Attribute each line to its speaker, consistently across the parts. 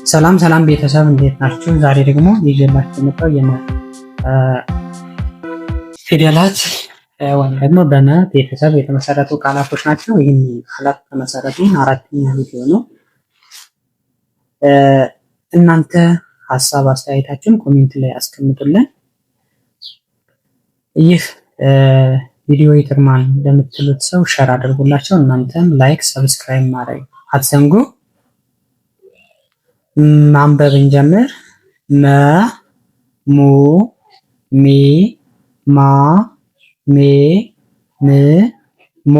Speaker 1: ሰላም ሰላም ቤተሰብ እንዴት ናችሁ? ዛሬ ደግሞ ይዤላችሁ የመጣው ፊደላት ወይም ደግሞ በመ ቤተሰብ የተመሰረቱ ቃላቶች ናቸው። ይህን ቃላት ከመሰረቱ አራተኛ ቪዲዮ ነው። እናንተ ሀሳብ አስተያየታችሁን ኮሜንት ላይ አስቀምጡልን። ይህ ቪዲዮ ይጠቅማል ለምትሉት ሰው ሸር አድርጉላቸው። እናንተም ላይክ፣ ሰብስክራይብ ማድረግ አትዘንጉ። ማንበብ እንጀምር። መ ሙ ሚ ማ ሜ ም ሞ።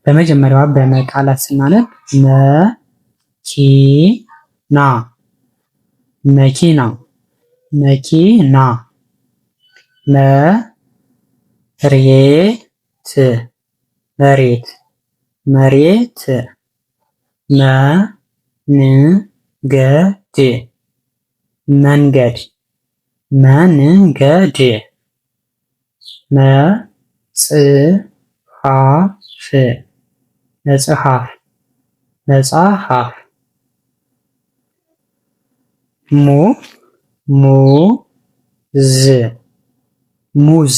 Speaker 1: በመጀመሪያዋ በመ ቃላት ስናነብ መኪና መኪና መኪና መሬት መሬት መሬት መንገድ መንገድ መንገድ መጽሐፍ መጽሐፍ መጽሐፍ ሙዝ ሙዝ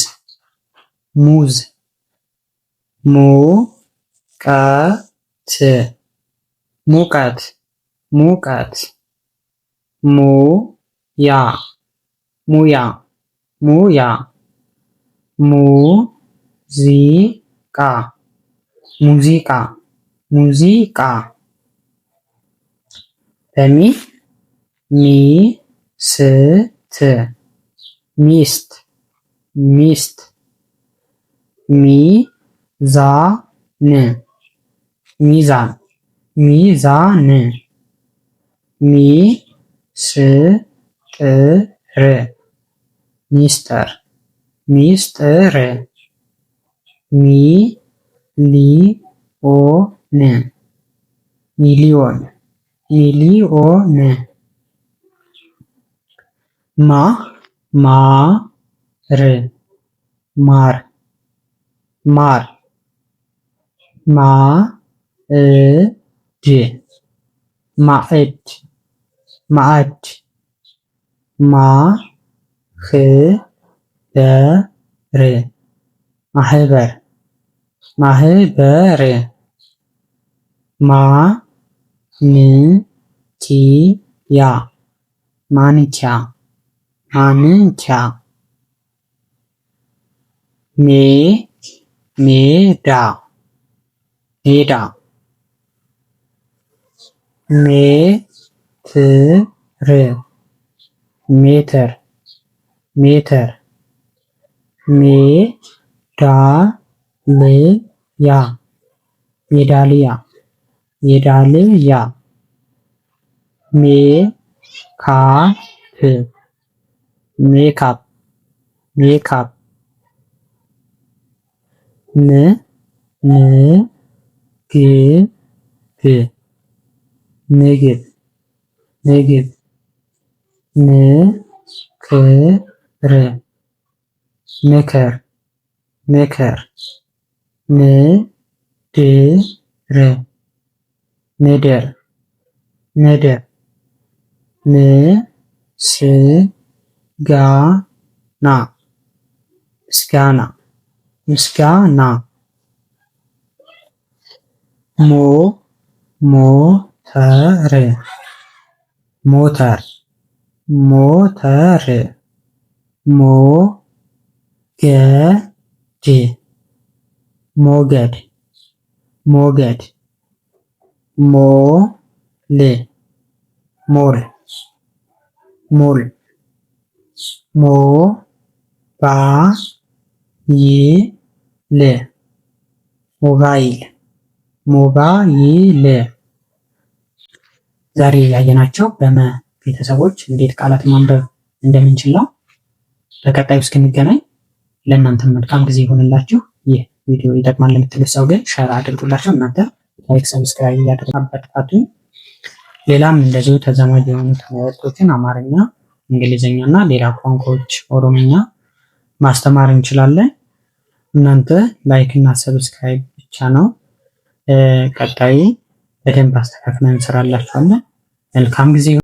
Speaker 1: ሙዝ ሙቀት ሙቀት ሙቀት ሙያ ሙያ ሙያ ሙዚቃ ሙዚቃ ሙዚቃ በሚ ሚስት ሚስት ሚስት ሚዛን ሚዛን ሚዛን ሚስጥር ሚስጥር ሚሊዮን ሚሊዮን ሚሊዮን ማር ማር ማር ማዕድ ማዕድ ማህበር ማህበር ማንኪያ ማንኪያ ማንኪያ ሜዳ ሜዳ ሜትር ሜትር ሜዳልያ ሜዳልያ ሜዳልያ ሜካፕ ሜካፕ ሜካፕ ምግብ ምግብ ምክር ምክር ምድር ምድር ምስጋና ምስጋና ምስጋና ሞተር ሞተር ሞተር ሞገድ ሞገድ ሞል ሞል ሞል ሞባይል ሞባይል። ዛሬ ያየናቸው በመ ቤተሰቦች እንዴት ቃላት ማንበብ እንደምንችል ነው። በቀጣዩ እስክንገናኝ ለእናንተ መልካም ጊዜ ይሆንላችሁ። ይህ ቪዲዮ ይጠቅማል ለምትሉት ሰው ግን ሸር አድርጉላቸው። እናንተ ላይክ፣ ሰብስክራይብ እያደረጋችሁ ሌላም እንደዚሁ ተዛማጅ የሆኑ ትምህርቶችን አማርኛ፣ እንግሊዝኛ እና ሌላ ቋንቋዎች ኦሮምኛ ማስተማር እንችላለን። እናንተ ላይክ እና ሰብስክራይብ ብቻ ነው። ቀጣይ በደንብ አስተካክለን እንሰራላችኋለን። መልካም ጊዜ